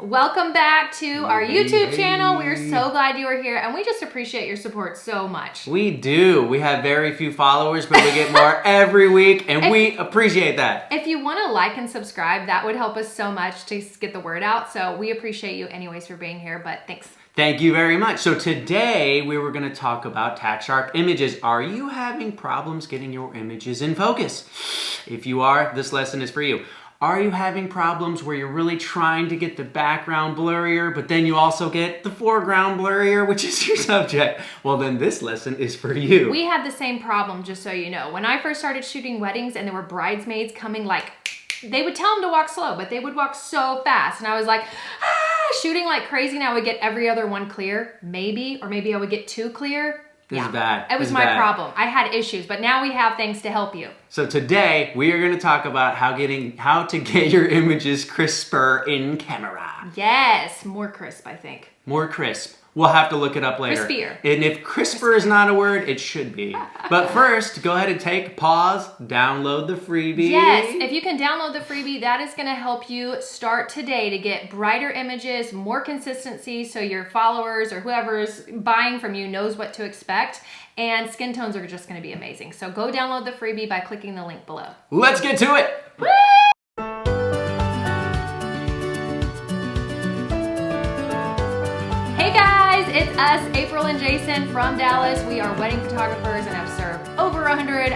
Welcome back to our YouTube channel. We are so glad you are here, and we just appreciate your support so much. We do. We have very few followers, but we get more every week, and we appreciate that. If you want to like and subscribe, that would help us so much to get the word out. So we appreciate you anyways for being here, but thanks. Thank you very much. So today we were going to talk about tack sharp images. Are you having problems getting your images in focus? If you are, this lesson is for you. Are you having problems where you're really trying to get the background blurrier, but then you also get the foreground blurrier, which is your subject? Well, then this lesson is for you. We had the same problem, just so you know. When I first started shooting weddings and there were bridesmaids coming, like, they would tell them to walk slow, but they would walk so fast. And I was like, shooting like crazy, and I would get every other one clear, maybe, or maybe I would get two clear. This is bad. It was my problem. I had issues, but now we have things to help you. So today we are going to talk about how to get your images crisper in camera. Yes, more crisp, I think. More crisp. We'll have to look it up later. Crispier. And if crisper is not a word, it should be. But first, go ahead and take pause, download the freebie. Yes, if you can download the freebie, that is going to help you start today to get brighter images, more consistency, so your followers or whoever's buying from you knows what to expect. And skin tones are just going to be amazing. So go download the freebie by clicking the link below. Let's get to it. Woo! It's us, April and Jason from Dallas. We are wedding photographers and have served over 100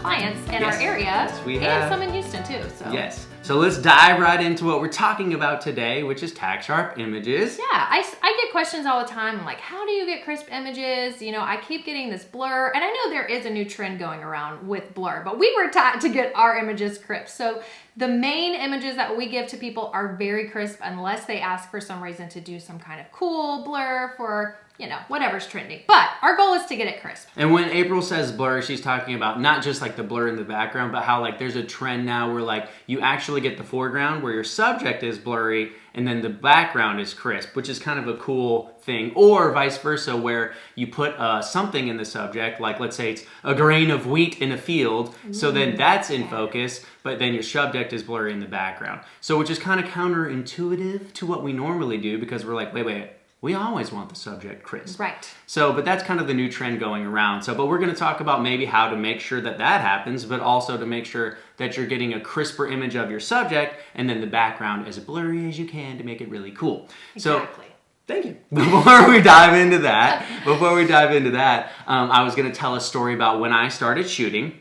clients in our area. Yes, we have. And some in Houston too. So. Yes. So let's dive right into what we're talking about today, which is tack sharp images. Yeah, I get questions all the time. I'm like, how do you get crisp images? You know, I keep getting this blur. And I know there is a new trend going around with blur, but we were taught to get our images crisp. So the main images that we give to people are very crisp unless they ask for some reason to do some kind of cool blur for, you know, whatever's trending. But our goal is to get it crisp. And when April says blur, she's talking about not just like the blur in the background, but how like there's a trend now where like you actually get the foreground where your subject is blurry and then the background is crisp, which is kind of a cool thing. Or vice versa, where you put something in the subject, like let's say it's a grain of wheat in a field, so then that's in focus, but then your subject is blurry in the background. So which is kind of counterintuitive to what we normally do, because we're like, wait, we always want the subject crisp. Right. So, but that's kind of the new trend going around. So, but we're going to talk about maybe how to make sure that that happens, but also to make sure that you're getting a crisper image of your subject and then the background as blurry as you can to make it really cool. Exactly. So, thank you. Before we dive into that, I was going to tell a story about when I started shooting.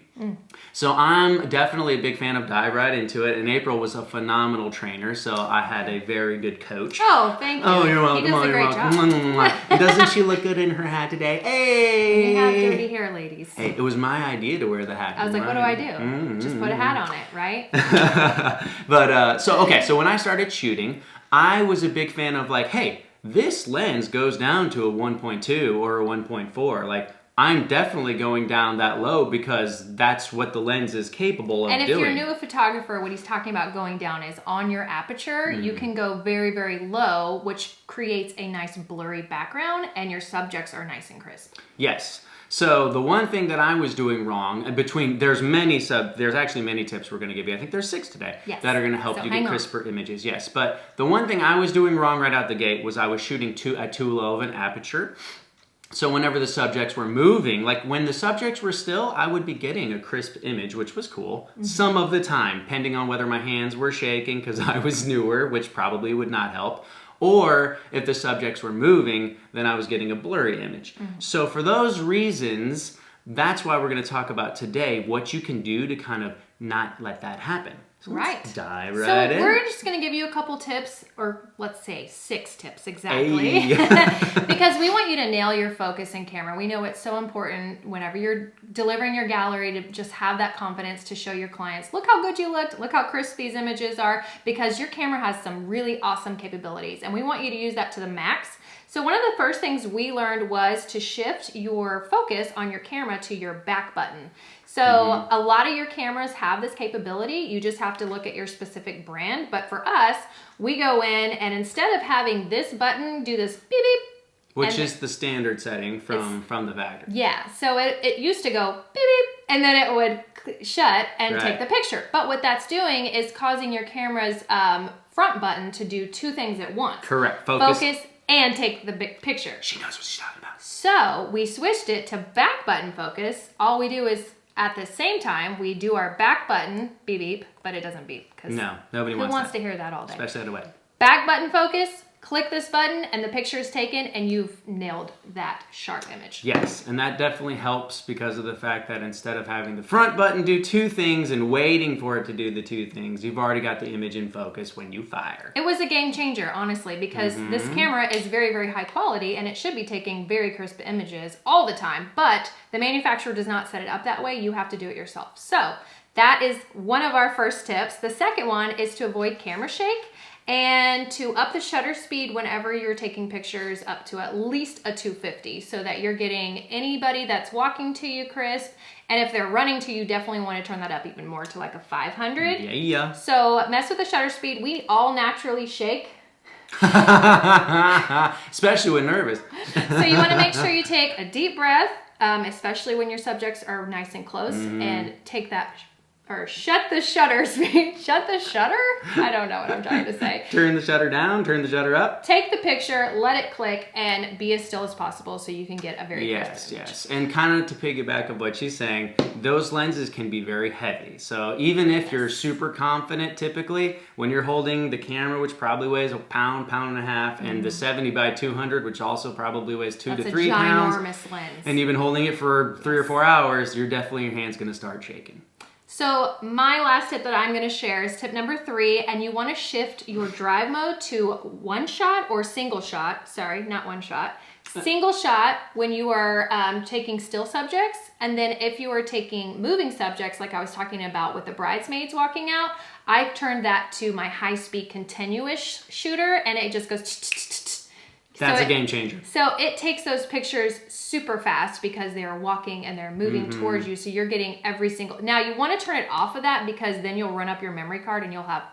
So I'm definitely a big fan of dive right into it, and April was a phenomenal trainer, so I had a very good coach. Oh, thank you. Oh, you're welcome. He does a great job. Doesn't she look good in her hat today? Hey! You have dirty hair, ladies. Hey, it was my idea to wear the hat. I was like, what do I do? Just put a hat on it, right? But, so when I started shooting, I was a big fan of like, hey, this lens goes down to a 1.2 or a 1.4. Like, I'm definitely going down that low because that's what the lens is capable of doing. And if you're new a photographer, what he's talking about going down is on your aperture, you can go very, very low, which creates a nice blurry background, and your subjects are nice and crisp. Yes. So the one thing that I was doing wrong, there's actually many tips we're going to give you. I think there's 6 today that are going to help you get crisper images. Yes. But the one thing I was doing wrong right out the gate was I was shooting at too low of an aperture. So whenever the subjects were moving, like when the subjects were still, I would be getting a crisp image, which was cool. Some of the time, depending on whether my hands were shaking because I was newer, which probably would not help. Or if the subjects were moving, then I was getting a blurry image. So for those reasons, that's why we're going to talk about today what you can do to kind of not let that happen. So let's dive right in. So we're just going to give you a couple tips, or let's say 6 tips exactly, because we want you to nail your focus in camera. We know it's so important whenever you're delivering your gallery to just have that confidence to show your clients, look how good you looked, look how crisp these images are, because your camera has some really awesome capabilities, and we want you to use that to the max. So one of the first things we learned was to shift your focus on your camera to your back button. So a lot of your cameras have this capability. You just have to look at your specific brand. But for us, we go in and instead of having this button do this beep beep, which is the standard setting from the Vector. Yeah, so it used to go beep beep, and then it would shut and take the picture. But what that's doing is causing your camera's front button to do two things at once. Correct. Focus and take the big picture. She knows what she's talking about. So we switched it to back button focus. All we do is at the same time we do our back button beep beep, but it doesn't beep because nobody wants to hear that all day. Especially that away. Back button focus. Click this button and the picture is taken and you've nailed that sharp image. Yes, and that definitely helps because of the fact that instead of having the front button do two things and waiting for it to do the two things, you've already got the image in focus when you fire. It was a game changer, honestly, because this camera is very, very high quality and it should be taking very crisp images all the time, but the manufacturer does not set it up that way. You have to do it yourself. So that is one of our first tips. The second one is to avoid camera shake. And to up the shutter speed whenever you're taking pictures up to at least a 250 so that you're getting anybody that's walking to you crisp. And if they're running to you, definitely want to turn that up even more to like a 500. Yeah. So mess with the shutter speed. We all naturally shake. Especially when nervous. So you want to make sure you take a deep breath, especially when your subjects are nice and close, and take that... Or shut the shutter speed. Shut the shutter? I don't know what I'm trying to say. Turn the shutter down, turn the shutter up. Take the picture, let it click, and be as still as possible so you can get a very crisp image. Yes. And kind of to piggyback of what she's saying, those lenses can be very heavy. So even if you're super confident, typically, when you're holding the camera, which probably weighs a pound, pound and a half, and the 70 by 200, which also probably weighs 2 to 3 pounds. That's a ginormous lens. And you've been holding it for 3 or 4 hours, your hand's going to start shaking. So my last tip that I'm going to share is tip number 3, and you want to shift your drive mode to one shot or single shot. Sorry, not one shot. Single shot when you are taking still subjects, and then if you are taking moving subjects, like I was talking about with the bridesmaids walking out, I turned that to my high-speed continuous shooter, and it just goes... That's a game changer. So it takes those pictures super fast because they are walking and they're moving towards you. So you're getting every single... Now you want to turn it off of that because then you'll run up your memory card and you'll have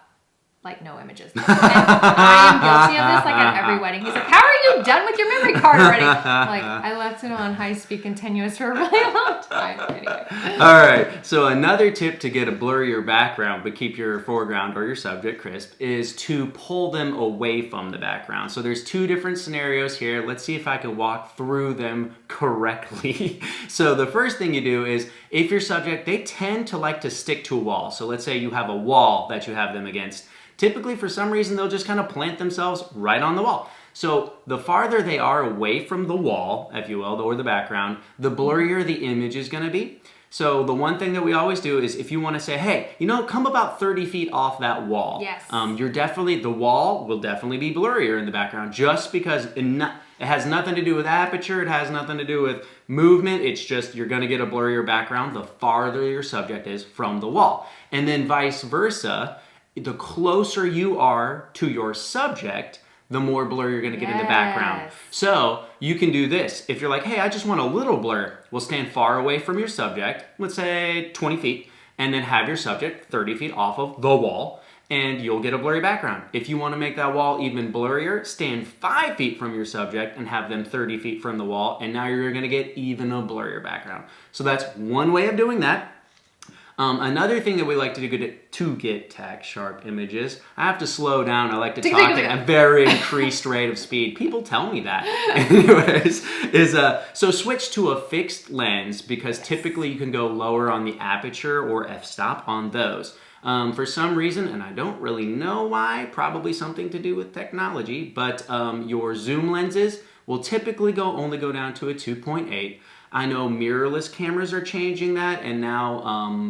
like no images. And I am guilty of this like at every wedding. He's like, how are you done with your memory card already? I'm like, I left it on high speed continuous for a really long time. Anyway. All right. So another tip to get a blurrier background but keep your foreground or your subject crisp is to pull them away from the background. So there's 2 different scenarios here. Let's see if I can walk through them correctly. So the first thing you do is if your subject, they tend to like to stick to a wall. So let's say you have a wall that you have them against. Typically, for some reason, they'll just kind of plant themselves right on the wall. So the farther they are away from the wall, if you will, or the background, the blurrier the image is going to be. So the one thing that we always do is if you want to say, hey, come about 30 feet off that wall. Yes. The wall will definitely be blurrier in the background just because it has nothing to do with aperture. It has nothing to do with movement. It's just you're going to get a blurrier background the farther your subject is from the wall. And then vice versa. The closer you are to your subject, the more blur you're going to get in the background. So you can do this. If you're like, hey, I just want a little blur, well, stand far away from your subject, let's say 20 feet, and then have your subject 30 feet off of the wall, and you'll get a blurry background. If you want to make that wall even blurrier, stand 5 feet from your subject and have them 30 feet from the wall, and now you're going to get even a blurrier background. So that's one way of doing that. Another thing that we like to do to get tack sharp images, I have to slow down. I like to talk at a very increased rate of speed. People tell me that. Anyways, so switch to a fixed lens because typically you can go lower on the aperture or f-stop on those. For some reason, and I don't really know why, probably something to do with technology, but your zoom lenses will typically only go down to a 2.8. I know mirrorless cameras are changing that, and now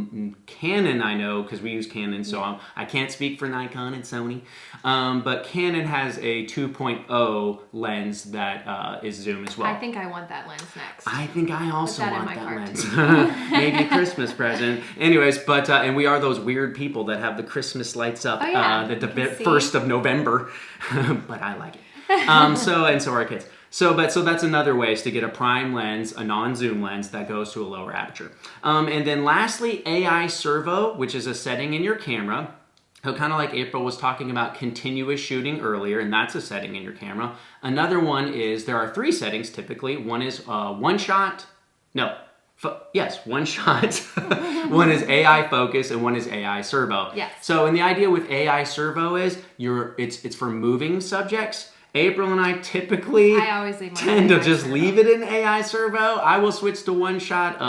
Canon, I know, because we use Canon, so I can't speak for Nikon and Sony, but Canon has a 2.0 lens that is zoom as well. I think I want that lens next. I think I also want that lens. Maybe a Christmas present. Anyways, but, and we are those weird people that have the Christmas lights up at the 1st of November, but I like it. So are our kids. So that's another way is to get a prime lens, a non-zoom lens that goes to a lower aperture. And then lastly, AI servo, which is a setting in your camera. So kind of like April was talking about continuous shooting earlier, and that's a setting in your camera. Another one is, there are 3 settings typically. One is Yes, one shot. One is AI focus and one is AI servo. Yes. So, and the idea with AI servo is it's for moving subjects. April and I typically tend to just leave it in AI servo. I will switch to one shot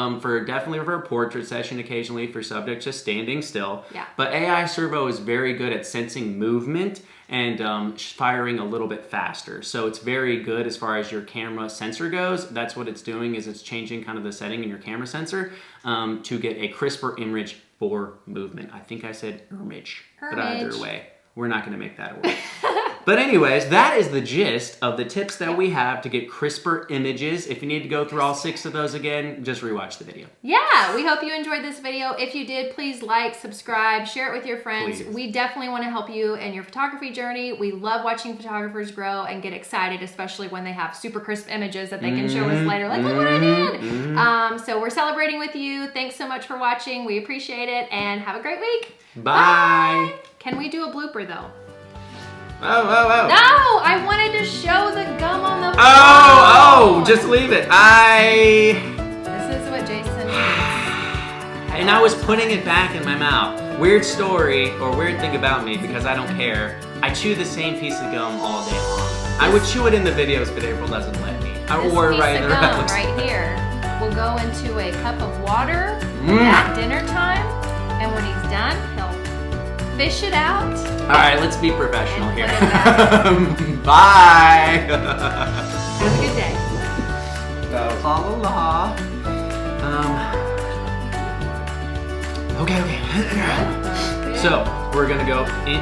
definitely for a portrait session, occasionally for subjects just standing still. Yeah. But AI servo is very good at sensing movement and firing a little bit faster. So it's very good as far as your camera sensor goes. That's what it's doing, is it's changing kind of the setting in your camera sensor to get a crisper image for movement. I think I said image, but either way, we're not going to make that a word. But anyways, that is the gist of the tips that we have to get crisper images. If you need to go through all 6 of those again, just rewatch the video. Yeah, we hope you enjoyed this video. If you did, please like, subscribe, share it with your friends. Please. We definitely want to help you in your photography journey. We love watching photographers grow and get excited, especially when they have super crisp images that they can show us later. Like, look what I did. So we're celebrating with you. Thanks so much for watching. We appreciate it, and have a great week. Bye. Can we do a blooper though? Oh. No, I wanted to show the gum on the phone. Oh, just leave it. This is what Jason needs. And I was putting it back in my mouth. Weird story, or weird thing about me, because I don't care. I chew the same piece of gum all day long. I would chew it in the videos, but April doesn't let me. I This wore it piece right of in gum her right here will go into a cup of water at dinner time, and when he's done, he'll fish it out. All right, let's be professional here. Bye. Bye. Have a good day. La la la. Okay. So we're gonna go in